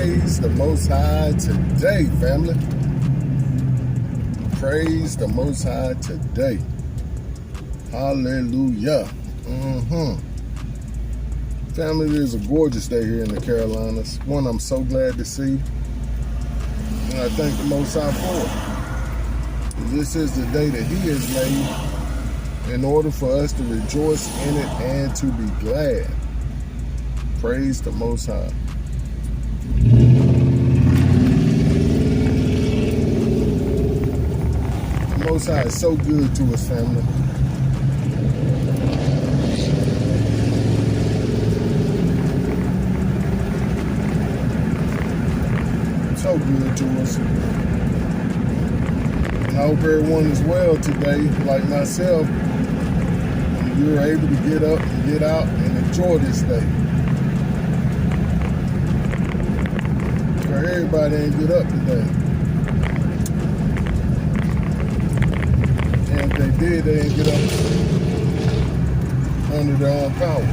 Praise the Most High today, family. Praise the Most High today. Hallelujah. Family, it is a gorgeous day here in the Carolinas. One I'm so glad to see. And I thank the Most High for it. This is the day that He has made in order for us to rejoice in it and to be glad. Praise the Most High. The Most High is so good to us, family. So good to us. And I hope everyone is well today, like myself. You're able to get up and get out and enjoy this day. Because everybody ain't get up today. And if they did, they ain't get up under their own power.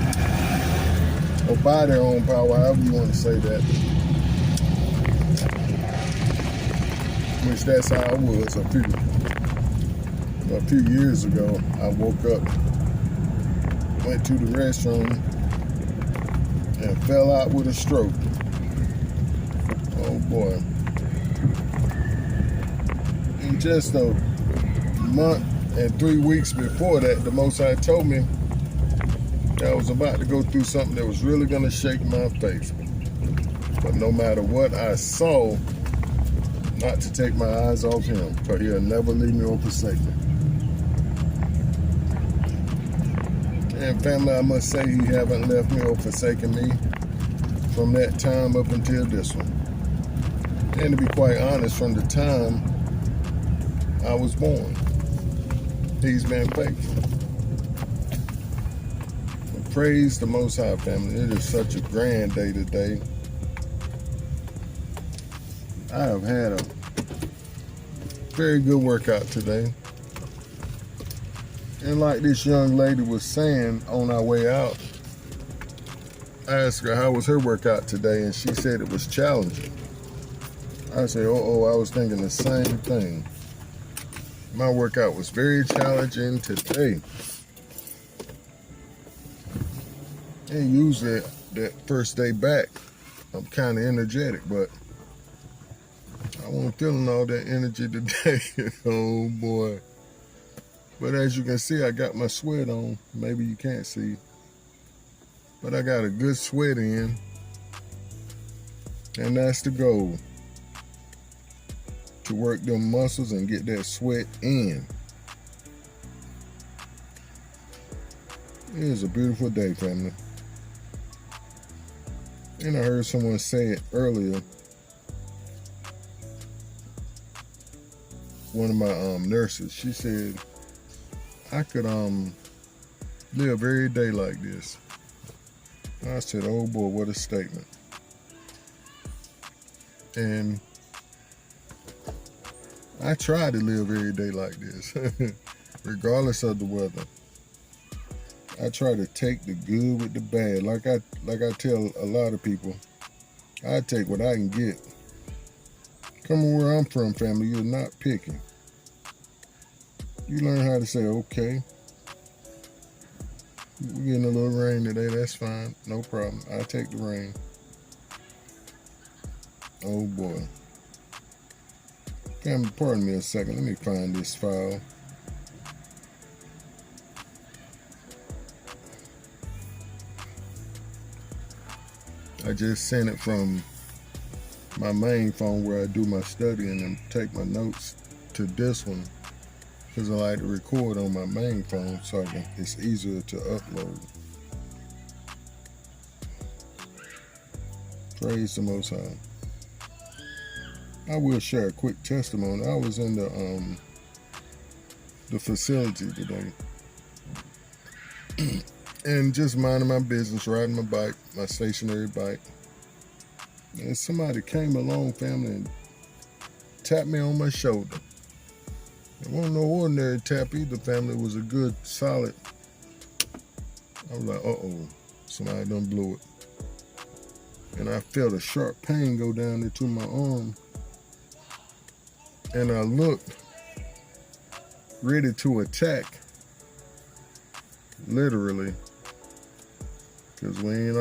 Or by their own power, however you want to say that. Which that's how I was a few years ago. I woke up, went to the restroom, and fell out with a stroke. Oh boy. And just a month and 3 weeks before that, the Most High told me that I was about to go through something that was really going to shake my faith. But no matter what I saw, not to take my eyes off Him, for He'll never leave me or forsake me. And family, I must say He haven't left me or forsaken me from that time up until this one. And to be quite honest, from the time I was born, He's been faithful. But praise the Most High, family. It is such a grand day today. I have had a very good workout today. And like this young lady was saying on our way out, I asked her how was her workout today, and she said it was challenging. I said, I was thinking the same thing. My workout was very challenging today. And usually that first day back, I'm kind of energetic, but I wasn't feeling all that energy today. Oh boy. But as you can see, I got my sweat on. Maybe you can't see. But I got a good sweat in. And that's the goal. To work them muscles and get that sweat in. It is a beautiful day, family. And I heard someone say it earlier. One of my nurses, she said, I could live every day like this. I said, oh boy, what a statement. And I try to live every day like this, regardless of the weather. I try to take the good with the bad. Like I tell a lot of people, I take what I can get. Coming where I'm from, family, you're not picky. You learn how to say, okay, we're getting a little rain today, that's fine, no problem. I'll take the rain. Oh boy. Family, pardon me a second, let me find this file. I just sent it from my main phone where I do my studying and take my notes to this one because I like to record on my main phone so it's easier to upload. Praise the Most High. I will share a quick testimony. I was in the facility today and just minding my business, riding my bike, my stationary bike. And somebody came along, family, and tapped me on my shoulder. It wasn't no ordinary tap either, family. It was a good, solid. I was like, somebody done blew it. and I felt a sharp pain go down into my arm. And I looked, ready to attack, literally, because we ain't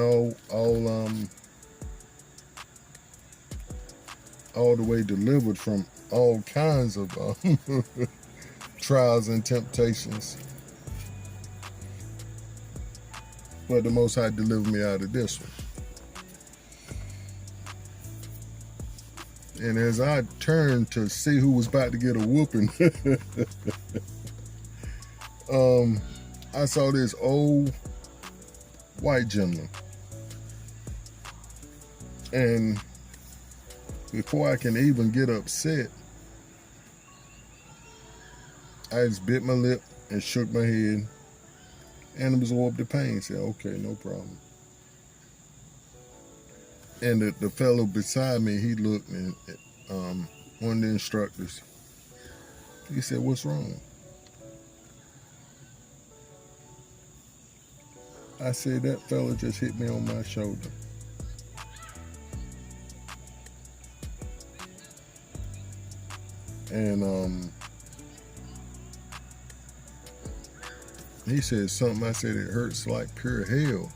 all the way delivered from all kinds of trials and temptations. But the Most High delivered me out of this one. And as I turned to see who was about to get a whooping, I saw this old white gentleman. And before I can even get upset, I just bit my lip and shook my head and absorbed the pain. Said, okay, no problem. And the fellow beside me, he looked, and one of the instructors, he said, what's wrong? I said, that fella just hit me on my shoulder. And he said something. I said, it hurts like pure hell.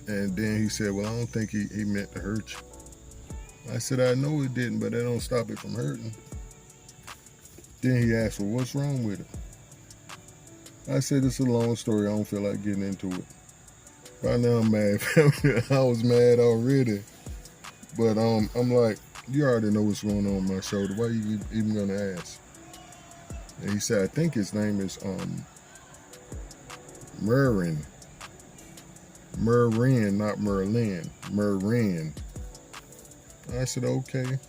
And then he said, well, I don't think he meant to hurt you. I said, I know it didn't, but that don't stop it from hurting. Then he asked, well, what's wrong with it? I said, it's a long story. I don't feel like getting into it. Right now I'm mad. I was mad already. But I'm like, you already know what's going on my shoulder. Why are you even going to ask? And he said, I think his name is Merrin. Merrin, not Merlin. Merrin. I said, okay.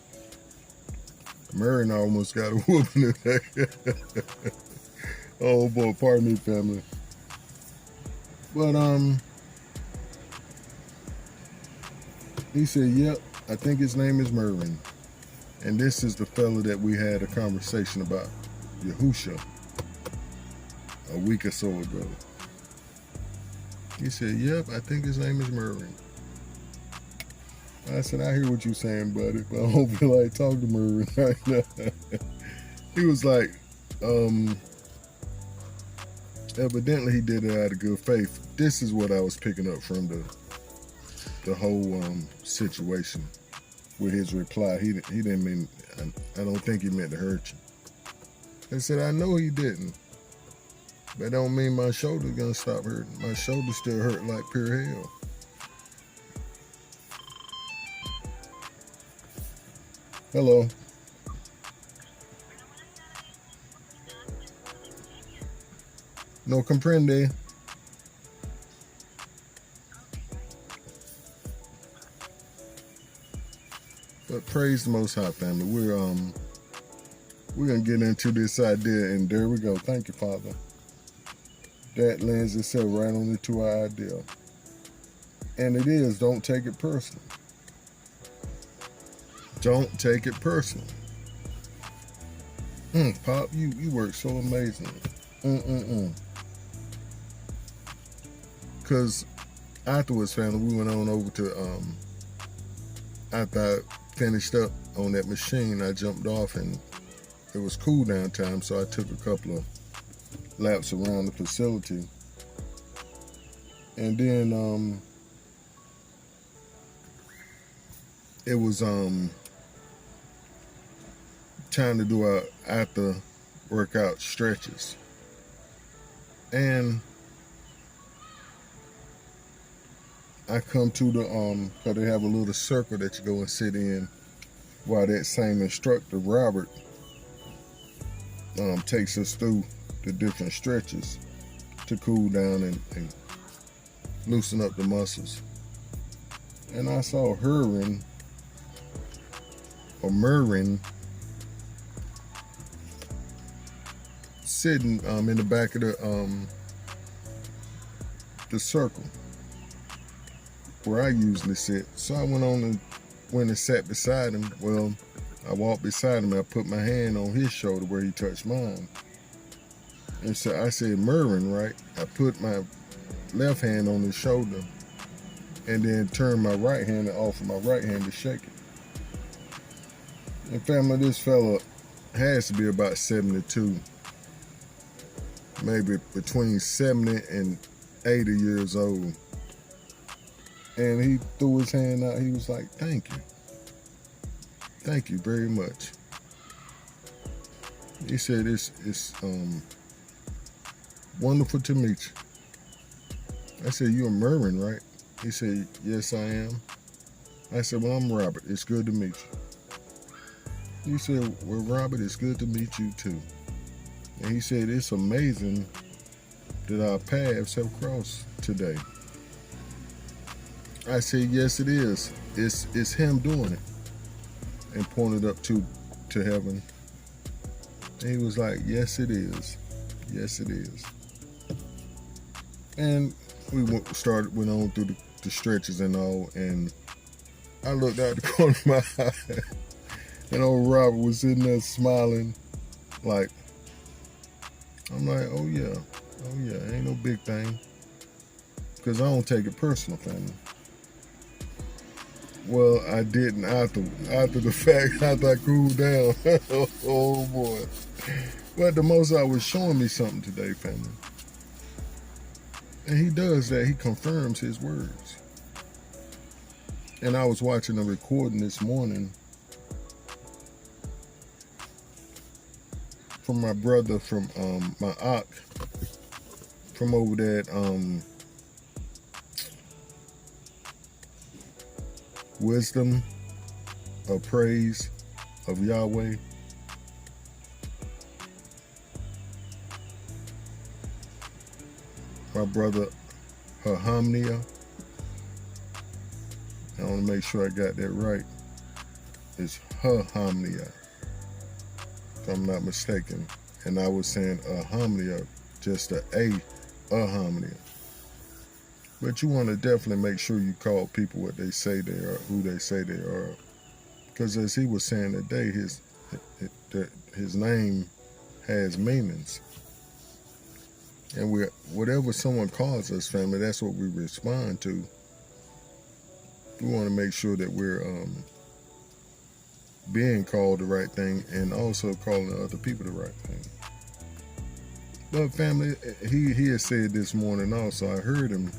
Merrin almost got a whooping today. Oh boy, pardon me, family. But he said, yep, I think his name is Merrin. And this is the fella that we had a conversation about, Yahusha, a week or so ago. He said, yep, I think his name is Merrin. I said, I hear what you're saying, buddy, but I don't feel like talking to Merrin right now. He was like, evidently he did it out of good faith. This is what I was picking up from the whole situation with his reply. He didn't mean, I don't think he meant to hurt you. I said, I know he didn't. That don't mean my shoulder's gonna stop hurting. My shoulder still hurt like pure hell. Hello. No comprende. But praise the Most High, family. We're gonna get into this idea, and there we go. Thank you, Father. That lends itself right on into our idea. And it is, don't take it personal. Don't take it personal. Pop, you work so amazingly. Because afterwards, family, we went on over to, after I finished up on that machine, I jumped off, and it was cool down time, so I took a couple of laps around the facility. And then it was time to do our after workout stretches. And I come to the cause they have a little circle that you go and sit in while that same instructor, Robert, takes us through the different stretches to cool down and loosen up the muscles. And I saw Merrin sitting in the back of the circle where I usually sit. So I went and sat beside him. Well, I walked beside him and I put my hand on his shoulder where he touched mine. And so I said, Mervin, right? I put my left hand on his shoulder and then turned my right hand and offered my right hand to shake it. And family, this fella has to be about 72, maybe between 70 and 80 years old. And he threw his hand out. He was like, thank you. Thank you very much. He said, it's wonderful to meet you. I said, you're Mervin, right? He said, yes, I am. I said, well, I'm Robert. It's good to meet you. He said, well, Robert, it's good to meet you too. And he said, it's amazing that our paths have crossed today. I said, yes, it is. It's him doing it. And pointed up to heaven. And he was like, yes, it is. Yes, it is. And we went on through the stretches and all, and I looked out the corner of my eye, and old Robert was sitting there smiling, like, I'm like, oh yeah, ain't no big thing, because I don't take it personal, family. Well, I didn't after the fact, after I cooled down. Oh boy. But the Most High was showing me something today, family. And he does that. He confirms his words. And I was watching a recording this morning from my brother from my aunt from over there at Wisdom of Praise of Yahweh. My brother Hamnia. I want to make sure I got that right. It's Hamnia, if I'm not mistaken. And I was saying Hamnia, just a Hamnia. But you want to definitely make sure you call people what they say they are, who they say they are. Because as he was saying today, his name has meanings. And whatever someone calls us, family, that's what we respond to. We want to make sure that we're being called the right thing and also calling other people the right thing. But family, he had said this morning also, I heard him.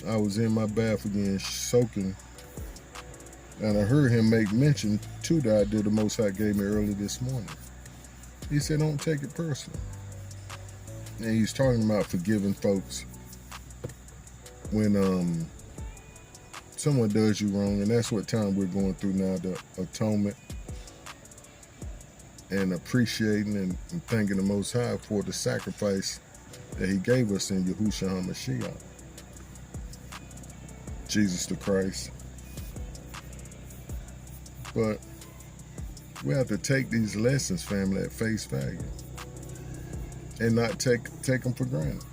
I was in my bath again soaking, and I heard him make mention to the idea the Most High gave me early this morning. He said, don't take it personal. And he's talking about forgiving folks when someone does you wrong, and that's what time we're going through now, the atonement, and appreciating and thanking the Most High for the sacrifice that he gave us in Yahushua HaMashiach, Jesus the Christ. But we have to take these lessons, family, at face value and not take them for granted.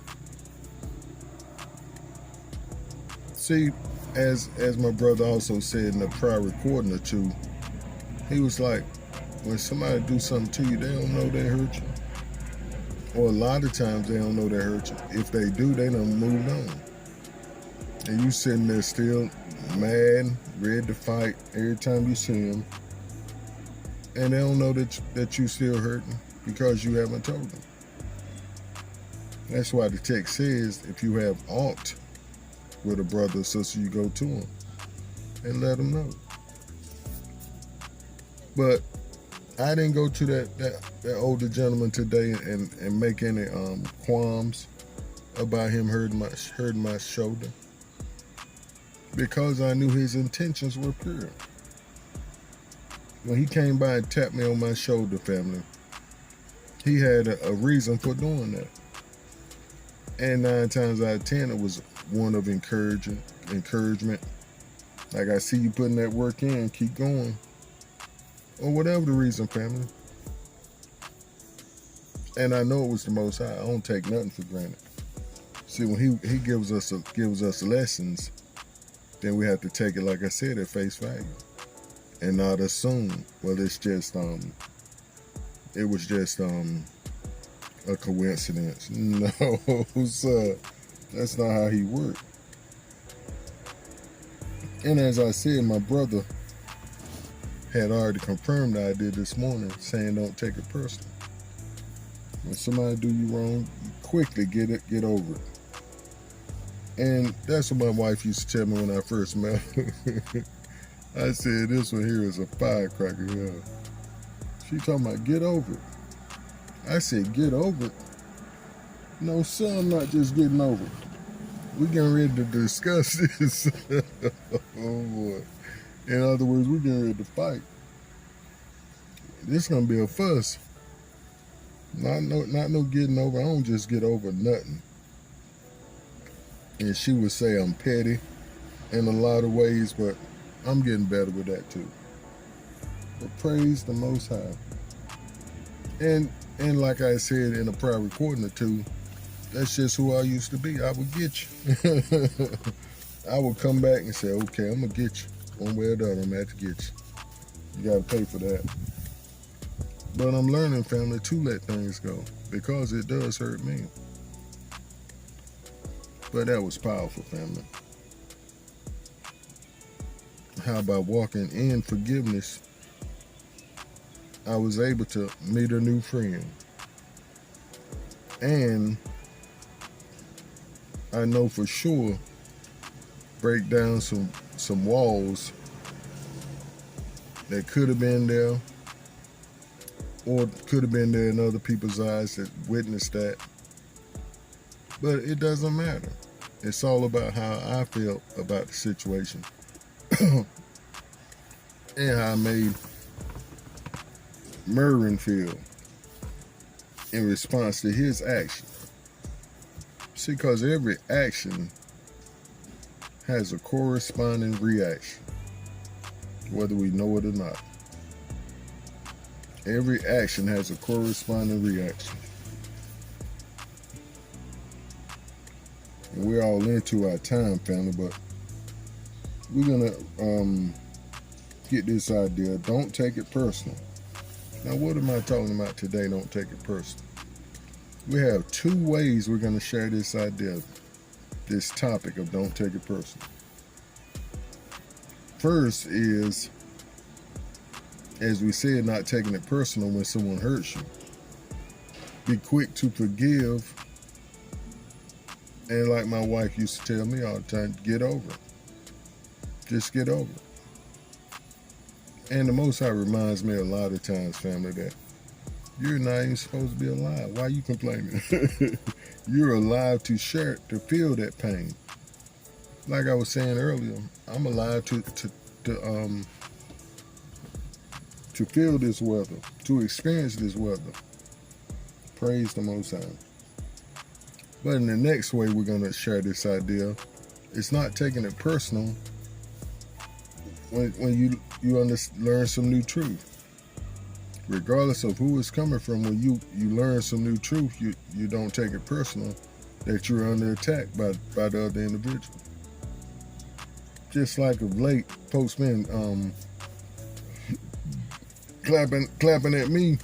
See, as my brother also said in a prior recording or two, he was like, when somebody do something to you, they don't know they hurt you. Or a lot of times they don't know they hurt you. If they do, they done moved on. And you sitting there still mad, ready to fight every time you see them. And they don't know that you still hurting because you haven't told them. That's why the text says, if you have aught with a brother or sister, you go to them and let them know. But I didn't go to that older gentleman today and make any qualms about him hurting my shoulder, because I knew his intentions were pure. When he came by and tapped me on my shoulder, family, he had a reason for doing that. And 9 times out of 10, it was one of encouragement. Like, I see you putting that work in, keep going. Or whatever the reason, family. And I know it was the Most High. I don't take nothing for granted. See, when he gives us lessons, then we have to take it, like I said, at face value, and not assume, well, it's just it was just a coincidence. No, sir. That's not how he worked. And as I said, my brother had already confirmed the idea this morning, saying don't take it personal. When somebody do you wrong, you quickly get over it. And that's what my wife used to tell me when I first met her. I said, this one here is a firecracker. Yeah. She talking about get over it. I said, get over it? No, sir, I'm not just getting over it. We getting ready to discuss this. Oh, boy. In other words, we getting ready to fight. This gonna be a fuss. Not no getting over. I don't just get over nothing. And she would say I'm petty in a lot of ways, but I'm getting better with that too. But praise the Most High. And like I said in a prior recording or two, that's just who I used to be. I would get you. I would come back and say, okay, I'm gonna get you. One way or the other, I'm gonna have to get you. You gotta pay for that. But I'm learning, family, to let things go because it does hurt me. But that was powerful, family. How about walking in forgiveness? I was able to meet a new friend. And I know for sure break down some walls that could have been there or could have been there in other people's eyes that witnessed that. But it doesn't matter. It's all about how I felt about the situation and how I made Merwin feel in response to his action. See, because every action has a corresponding reaction, whether we know it or not. Every action has a corresponding reaction. And we're all into our time, family, but we're going to get this idea. Don't take it personal. Now, what am I talking about today? Don't take it personal. We have two ways we're going to share this idea, this topic of don't take it personal. First is, as we said, not taking it personal when someone hurts you. Be quick to forgive. And like my wife used to tell me all the time, get over it. Just get over it. And the Most High reminds me a lot of times, family, that you're not even supposed to be alive. Why are you complaining? You're alive to share, to feel that pain. Like I was saying earlier, I'm alive to feel this weather, to experience this weather. Praise the Most High. But in the next way we're going to share this idea, it's not taking it personal when you learn some new truth. Regardless of who it's coming from, when you learn some new truth, you don't take it personal that you're under attack by the other individual. Just like of late, folks been clapping at me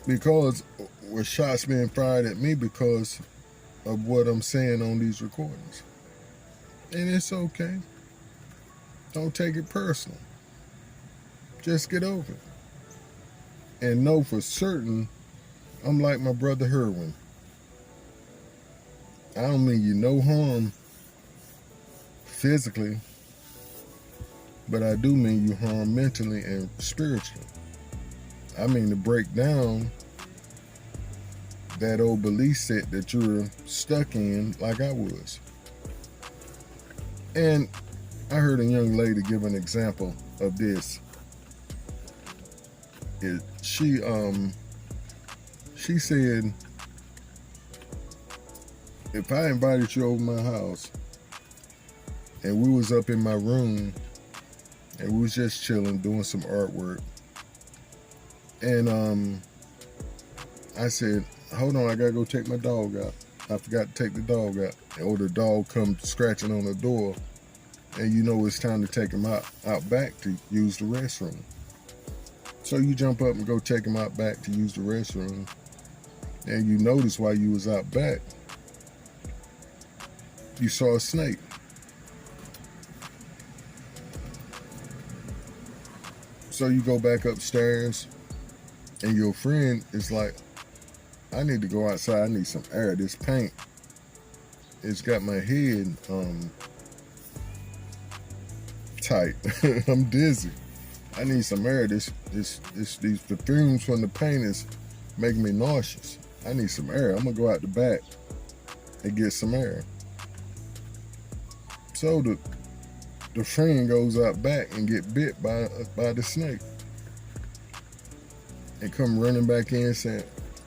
because with shots being fired at me because of what I'm saying on these recordings. And it's okay. Don't take it personal. Just get over it. And know for certain, I'm like my brother Herwin. I don't mean you no harm physically, but I do mean you harm mentally and spiritually. I mean to break down that old belief set that you're stuck in like I was. And I heard a young lady give an example of this. She said, if I invited you over my house and we was up in my room and we was just chilling doing some artwork, and I said, hold on, I gotta go take my dog out. I forgot to take the dog out. Or the dog comes scratching on the door and you know it's time to take him out back to use the restroom. So you jump up and go take him out back to use the restroom. and you noticed while you was out back, you saw a snake. So you go back upstairs, and your friend is like, I need to go outside. I need some air. This paint, it's got my head tight. I'm dizzy. I need some air. These the fumes from the paint is making me nauseous. I need some air. I'm gonna go out the back and get some air. So the friend goes out back and get bit by the snake, and come running back in saying,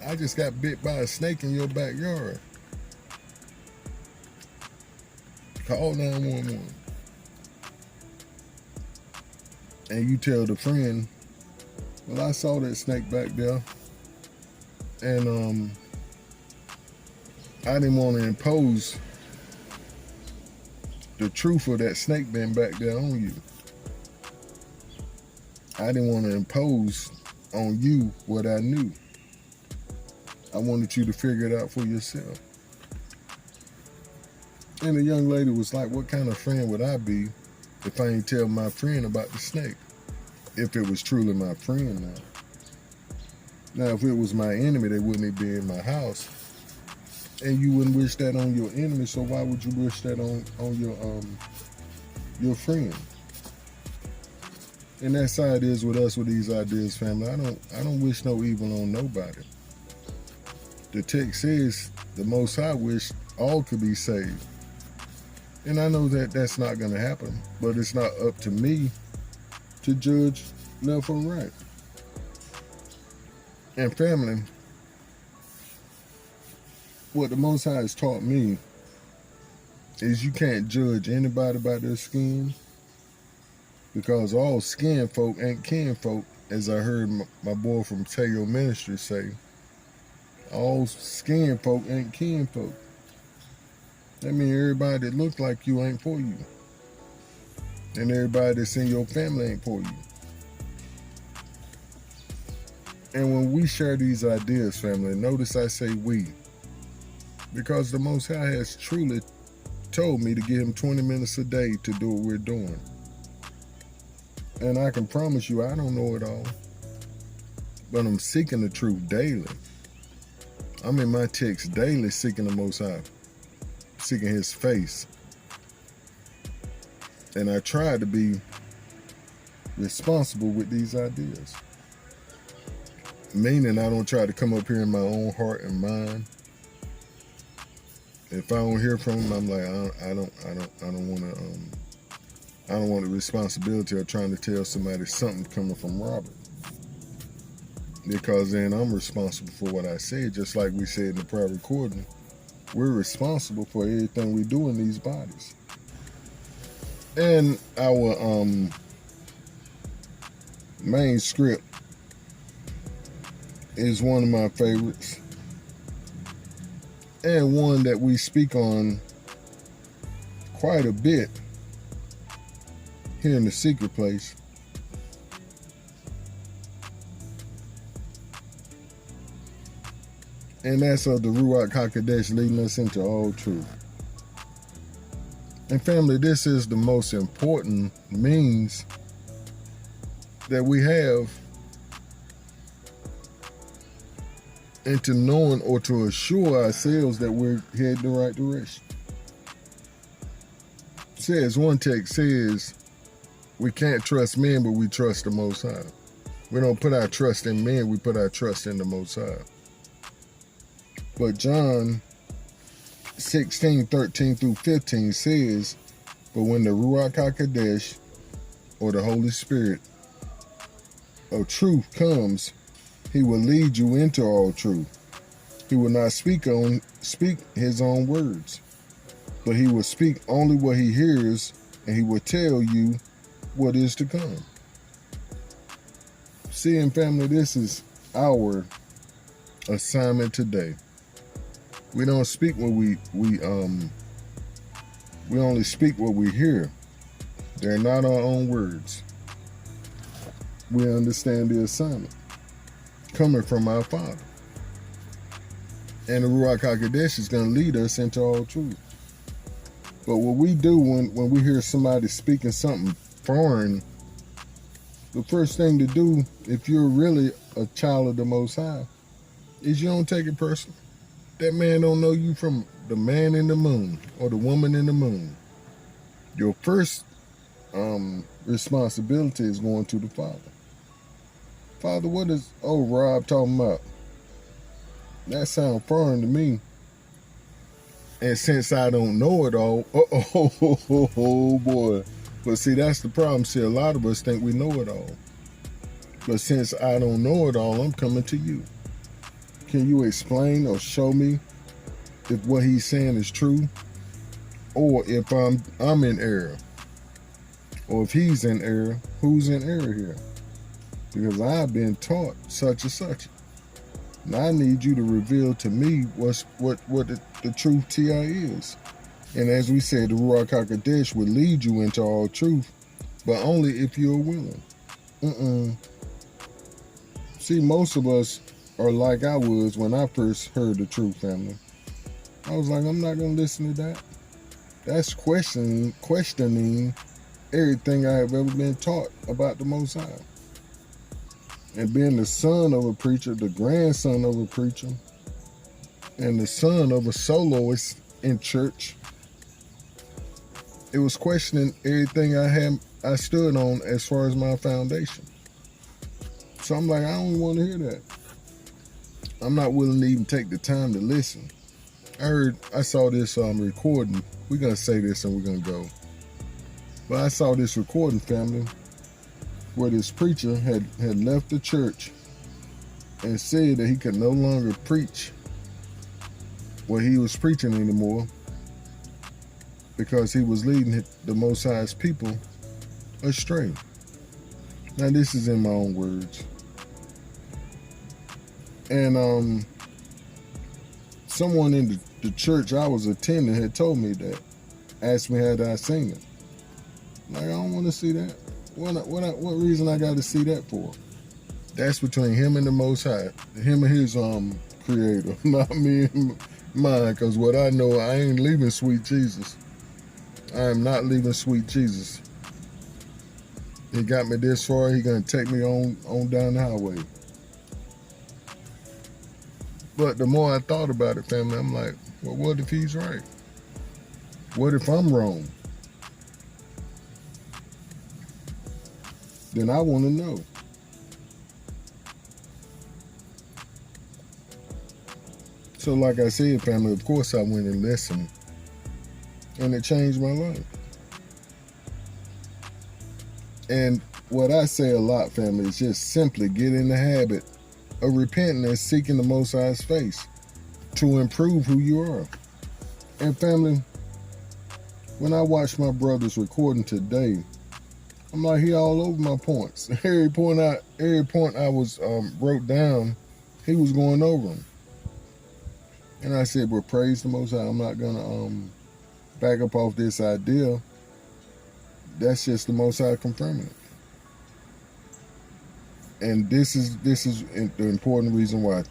I just got bit by a snake in your backyard. Call 911. And you tell the friend, well, I saw that snake back there, and I didn't want to impose the truth of that snake being back there on you. I didn't want to impose on you what I knew. I wanted you to figure it out for yourself. And the young lady was like, what kind of friend would I be if I ain't tell my friend about the snake? If it was truly my friend now. Now, if it was my enemy, they wouldn't be in my house. And you wouldn't wish that on your enemy, so why would you wish that on your friend? And that's how it is with us with these ideas, family. I don't wish no evil on nobody. The text says the Most High wish all could be saved. And I know that that's not going to happen, but it's not up to me to judge left or right. And family, what the Most High has taught me is you can't judge anybody by their skin, because all skin folk ain't kin folk, as I heard my boy from Teo Ministry say. All skin folk ain't kin folk. That means everybody that look like you ain't for you. And everybody that's in your family ain't for you. And when we share these ideas, family, notice I say we, because the Most High has truly told me to give him 20 minutes a day to do what we're doing. And I can promise you I don't know it all, but I'm seeking the truth daily. I'm in my text daily seeking the Most High, seeking his face. And I try to be responsible with these ideas. Meaning I don't try to come up here in my own heart and mind. If I don't hear from him, I'm like, I don't want the responsibility of trying to tell somebody something coming from Robert. Because then I'm responsible for what I say, just like we said in the prior recording. We're responsible for everything we do in these bodies. And our main script is one of my favorites, and one that we speak on quite a bit here in the secret place. And that's of the Ruach HaQuodesh leading us into all truth. And family, this is the most important means that we have into knowing or to assure ourselves that we're heading the right direction. It says, one text says, we can't trust men, but we trust the Most High. We don't put our trust in men, we put our trust in the Most High. But John 16:13-15 says, but when the Ruach HaQuodesh, or the Holy Spirit of truth comes, he will lead you into all truth. He will not speak his own words, but he will speak only what he hears, and he will tell you what is to come. See, and family, this is our assignment today. We don't speak what we only speak what we hear. They're not our own words. We understand the assignment coming from our Father. And the Ruach HaQuodesh is going to lead us into all truth. But what we do when we hear somebody speaking something foreign, the first thing to do, if you're really a child of the Most High, is you don't take it personal. That man don't know you from the man in the moon or the woman in the moon. Your first responsibility is going to the Father. Father, what is Rob talking about? That sounds foreign to me. And since I don't know it all, oh boy. But see, that's the problem. See, a lot of us think we know it all. But since I don't know it all, I'm coming to you. Can you explain or show me if what he's saying is true? Or if I'm in error? Or if he's in error, who's in error here? Because I've been taught such and such. And I need you to reveal to me what the truth TI is. And as we said, the Ruach HaQuodesh will lead you into all truth, but only if you're willing. See, most of us are like I was when I first heard the truth, family. I was like, I'm not going to listen to that. That's questioning everything I have ever been taught about the Most High. And being the son of a preacher, the grandson of a preacher, and the son of a soloist in church, it was questioning everything I stood on as far as my foundation. So I'm like, I don't want to hear that. I'm not willing to even take the time to listen. I saw this recording. We're going to say this and we're going to go. But I saw this recording, family, where this preacher had left the church and said that he could no longer preach what he was preaching anymore because he was leading the Most High's people astray. Now, this is in my own words. And someone in the church I was attending had told me that, asked me had I seen it. Like, I don't want to see that. What reason I got to see that for? That's between him and the Most High, him and his creator, not me and mine. Because what I know, I ain't leaving sweet Jesus. I am not leaving sweet Jesus. He got me this far. He gonna take me on down the highway. But the more I thought about it, family, I'm like, well, what if he's right? What if I'm wrong? Then I want to know. So like I said, family, of course I went and listened. And it changed my life. And what I say a lot, family, is just simply get in the habit of repenting and seeking the Most High's face to improve who you are. And family, when I watch my brother's recording today, I'm like, he all over my points. Every point I was wrote down, he was going over them. And I said, well, praise the Most High. I'm not gonna back up off this idea. That's just the Most High confirming it. And this is the important reason why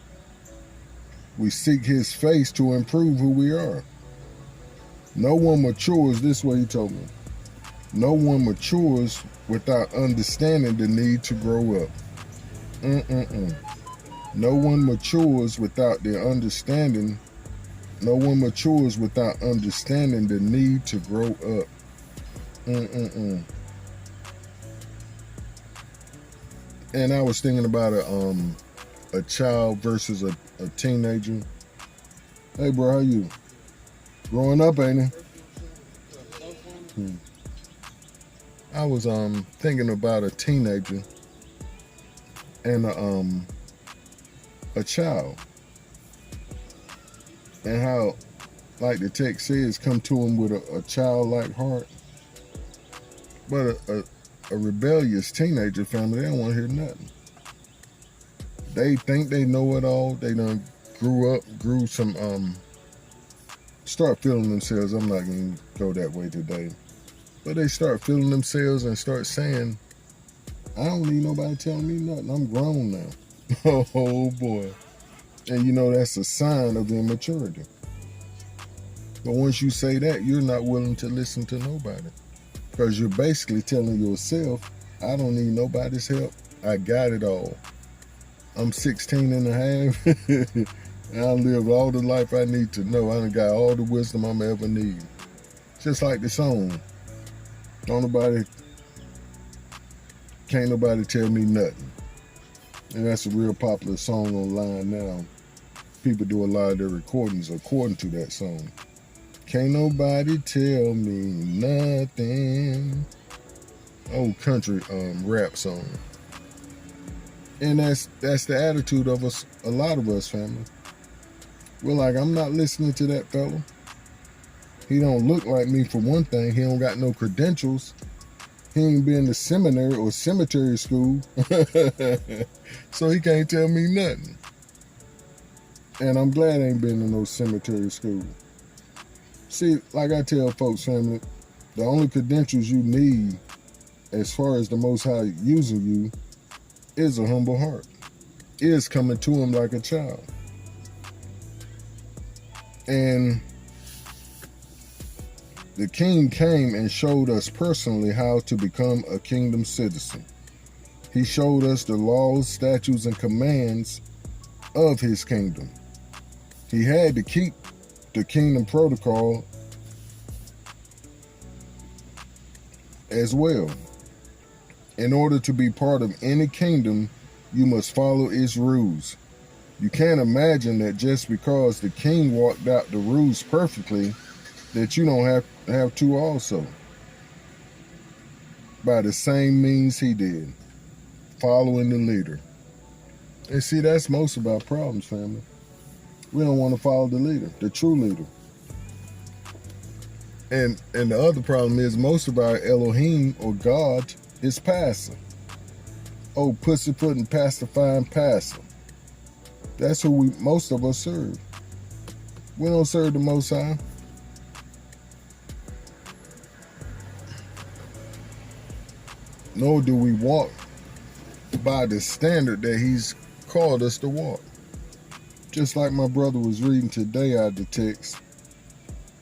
we seek his face to improve who we are. No one matures, this way he told me. No one matures without understanding the need to grow up. No one matures without the understanding. No one matures without understanding the need to grow up. And I was thinking about a child versus a teenager. Hey, bro, how you? Growing up, ain't he? I was thinking about a teenager and a child, and how, like the text says, come to him with a childlike heart. But a rebellious teenager family, they don't want to hear nothing. They think they know it all. They done grew some, start feeling themselves. I'm not going to go that way today. But they start feeling themselves and start saying, I don't need nobody telling me nothing. I'm grown now. Oh, boy. And you know that's a sign of immaturity. But once you say that, you're not willing to listen to nobody. Because you're basically telling yourself, I don't need nobody's help. I got it all. I'm 16 and a half. And I lived all the life I need to know. I done got all the wisdom I'm ever need. Just like the song. Can't nobody tell me nothing. And that's a real popular song online now. People do a lot of their recordings according to that song. Can't nobody tell me nothing. Old country rap song. And that's the attitude of us, a lot of us, family. We're like, I'm not listening to that fella. He don't look like me for one thing. He don't got no credentials. He ain't been to seminary or cemetery school. So he can't tell me nothing. And I'm glad I ain't been to no cemetery school. See, like I tell folks, family, the only credentials you need as far as the Most High using you is a humble heart. Is coming to him like a child. And the king came and showed us personally how to become a kingdom citizen. He showed us the laws, statutes, and commands of his kingdom. He had to keep the kingdom protocol as well. In order to be part of any kingdom, you must follow its rules. You can't imagine that just because the king walked out the rules perfectly, that you don't have to also. By the same means he did, following the leader. And see, that's most of our problems, family. We don't want to follow the leader, the true leader. And the other problem is most of our Elohim or God is passive. Oh, pussyfoot and pacifying passive. That's who most of us serve. We don't serve the Most High. Nor do we walk by the standard that he's called us to walk. Just like my brother was reading today out of the text,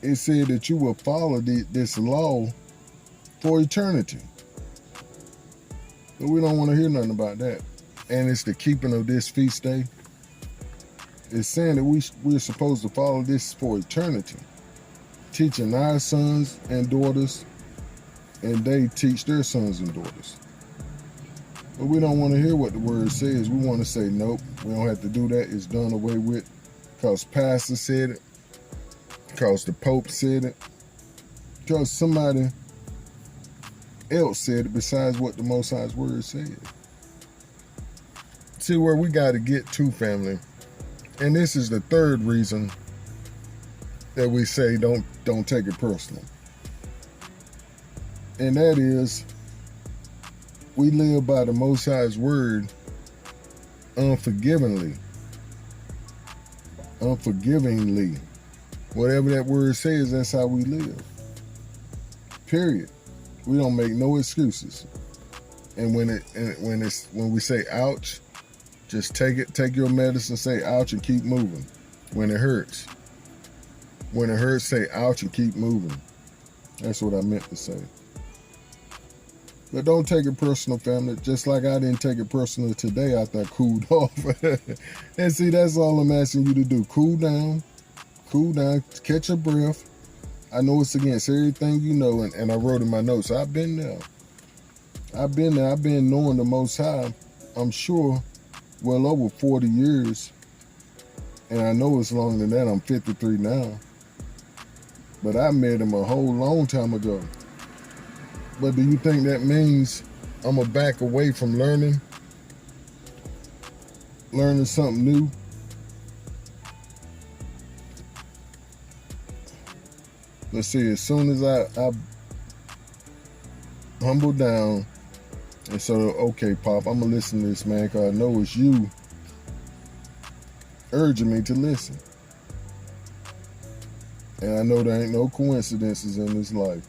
it said that you will follow this law for eternity. But we don't want to hear nothing about that. And it's the keeping of this feast day. It's saying that we're supposed to follow this for eternity. Teaching our sons and daughters, and they teach their sons and daughters. But we don't want to hear what the word says. We want to say, nope, we don't have to do that. It's done away with. Because pastor said it. Because the Pope said it. Because somebody else said it besides what the Most High's word said. See where we got to get to, family. And this is the third reason that we say don't take it personal. And that is, we live by the Most High's word unforgivingly. Whatever that word says, that's how we live. Period. We don't make no excuses. And when we say ouch, just take your medicine, say ouch and keep moving. When it hurts. When it hurts, say ouch and keep moving. That's what I meant to say. But don't take it personal, family. Just like I didn't take it personal today after I cooled off. And see, that's all I'm asking you to do. Cool down, catch your breath. I know it's against everything you know, and I wrote in my notes. I've been there. I've been knowing the Most High, I'm sure, well over 40 years. And I know it's longer than that. I'm 53 now. But I met him a whole long time ago. But do you think that means I'm going to back away from learning something new? Let's see, as soon as I humble down and so, okay, Pop, I'm going to listen to this, man, because I know it's you urging me to listen. And I know there ain't no coincidences in this life.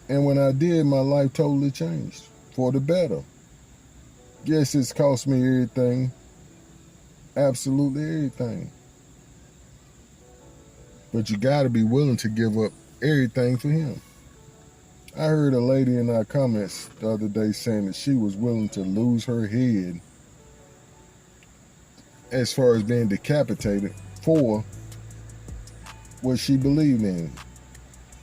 And when I did, my life totally changed for the better. Yes, it's cost me everything. absolutely everything. But you got to be willing to give up everything for him. I heard a lady in our comments the other day saying that she was willing to lose her head as far as being decapitated for what she believed in.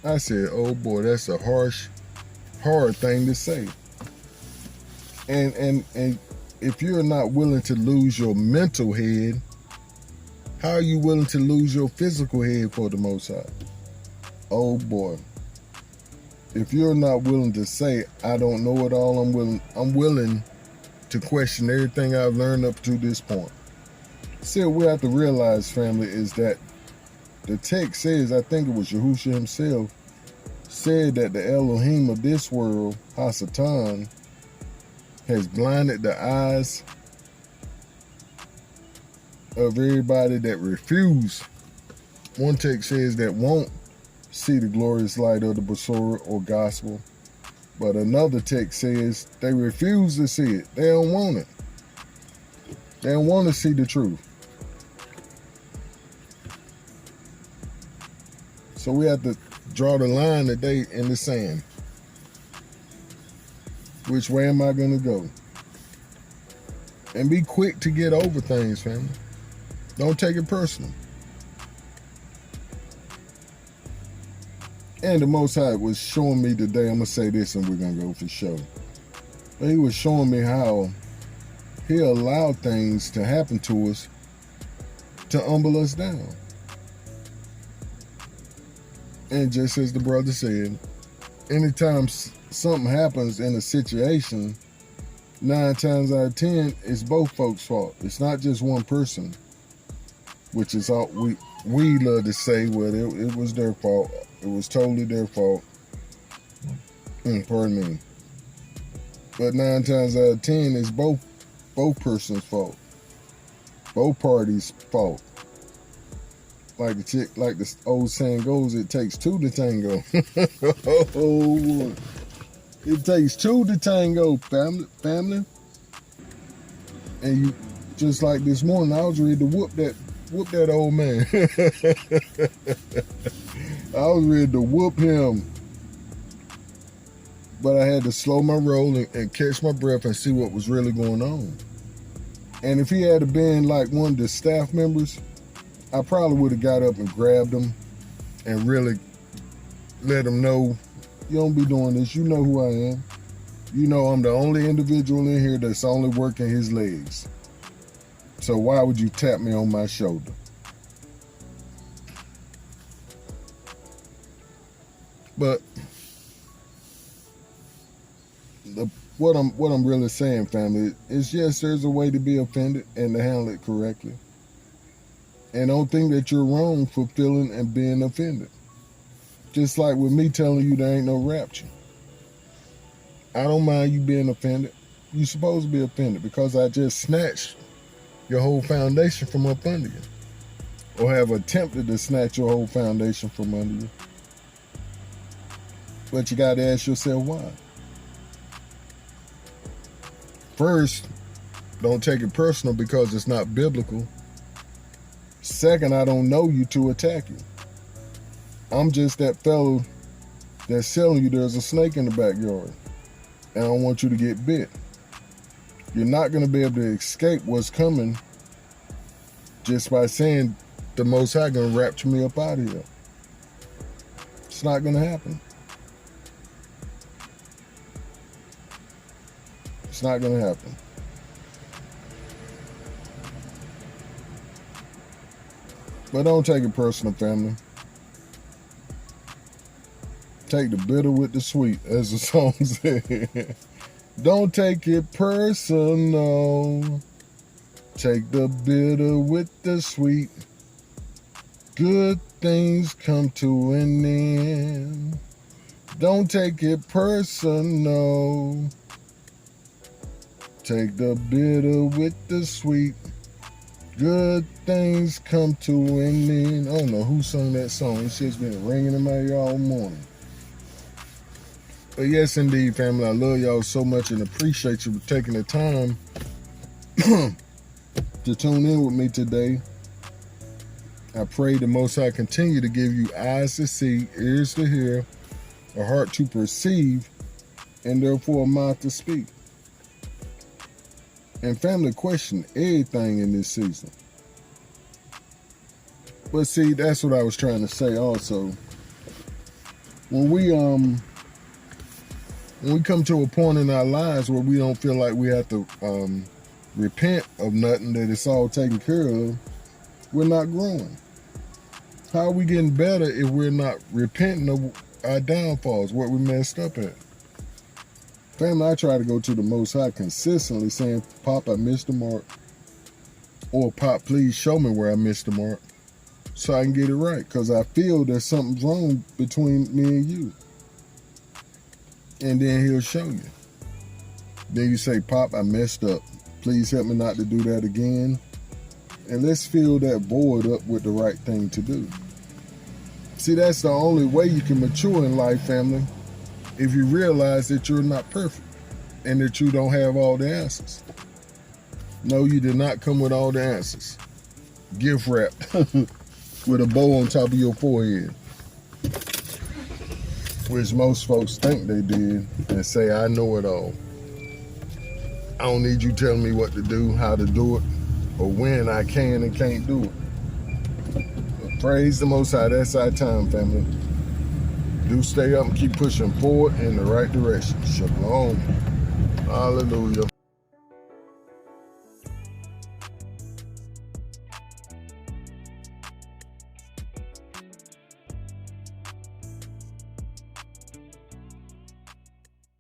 I said, oh boy, that's a hard thing to say. And if you're not willing to lose your mental head, how are you willing to lose your physical head for the Most High? Oh boy. If you're not willing to say, I don't know it all, I'm willing to question everything I've learned up to this point. See, what we have to realize, family, is that the text says, I think it was Yahushua himself, said that the Elohim of this world, Hasatan, has blinded the eyes of everybody that refuse. One text says that won't see the glorious light of the Besorah or gospel. But another text says they refuse to see it. They don't want it. They don't want to see the truth. So we have to draw the line today in the sand. Which way am I going to go? And be quick to get over things, family. Don't take it personal. And the Most High was showing me today, I'm going to say this and we're going to go for sure. But he was showing me how he allowed things to happen to us to humble us down. And just as the brother said, anytime something happens in a situation, 9 times out of 10, it's both folks' fault. It's not just one person, which is all we love to say, well, it was their fault. It was totally their fault. Pardon me. But 9 times out of 10, it's both persons' fault. Both parties' fault. Like the old saying goes, it takes two to tango. Oh, it takes two to tango, family. And you, just like this morning, I was ready to whoop that old man. I was ready to whoop him. But I had to slow my roll and catch my breath and see what was really going on. And if he had been like one of the staff members, I probably would have got up and grabbed him and really let him know, you don't be doing this. You know who I am. You know I'm the only individual in here that's only working his legs. So why would you tap me on my shoulder? But what I'm really saying, family, is yes, there's a way to be offended and to handle it correctly. And don't think that you're wrong for feeling and being offended. Just like with me telling you there ain't no rapture. I don't mind you being offended. You're supposed to be offended because I just snatched your whole foundation from up under you. Or have attempted to snatch your whole foundation from under you. But you got to ask yourself why. First, don't take it personal because it's not biblical. Second, I don't know you to attack you. I'm just that fellow that's telling you there's a snake in the backyard. And I don't want you to get bit. You're not going to be able to escape what's coming just by saying the Most High going to rapture me up out of here. It's not going to happen. It's not going to happen. But don't take it personal, family. Take the bitter with the sweet, as the song said. Don't take it personal. Take the bitter with the sweet. Good things come to an end. Don't take it personal. Take the bitter with the sweet. Good things come to an end. I don't know who sung that song. It's just been ringing in my ear all morning. But yes, indeed, family, I love y'all so much and appreciate you for taking the time to tune in with me today. I pray the Most High continue to give you eyes to see, ears to hear, a heart to perceive, and therefore a mouth to speak. And family, question everything in this season. But see, that's what I was trying to say also. When we come to a point in our lives where we don't feel like we have to repent of nothing, that it's all taken care of, we're not growing. How are we getting better if we're not repenting of our downfalls, what we messed up at? Family, I try to go to the Most High consistently saying, Pop, I missed the mark. Or Pop, please show me where I missed the mark so I can get it right, because I feel there's something wrong between me and you. And then he'll show you. Then you say, Pop, I messed up. Please help me not to do that again. And let's fill that void up with the right thing to do. See, that's the only way you can mature in life, family, if you realize that you're not perfect and that you don't have all the answers. No, you did not come with all the answers. Gift wrap with a bow on top of your forehead, which most folks think they did and say, I know it all. I don't need you telling me what to do, how to do it, or when I can and can't do it. But praise the Most High, that's our time, family. Do stay up and keep pushing forward in the right direction. Shalom. Hallelujah.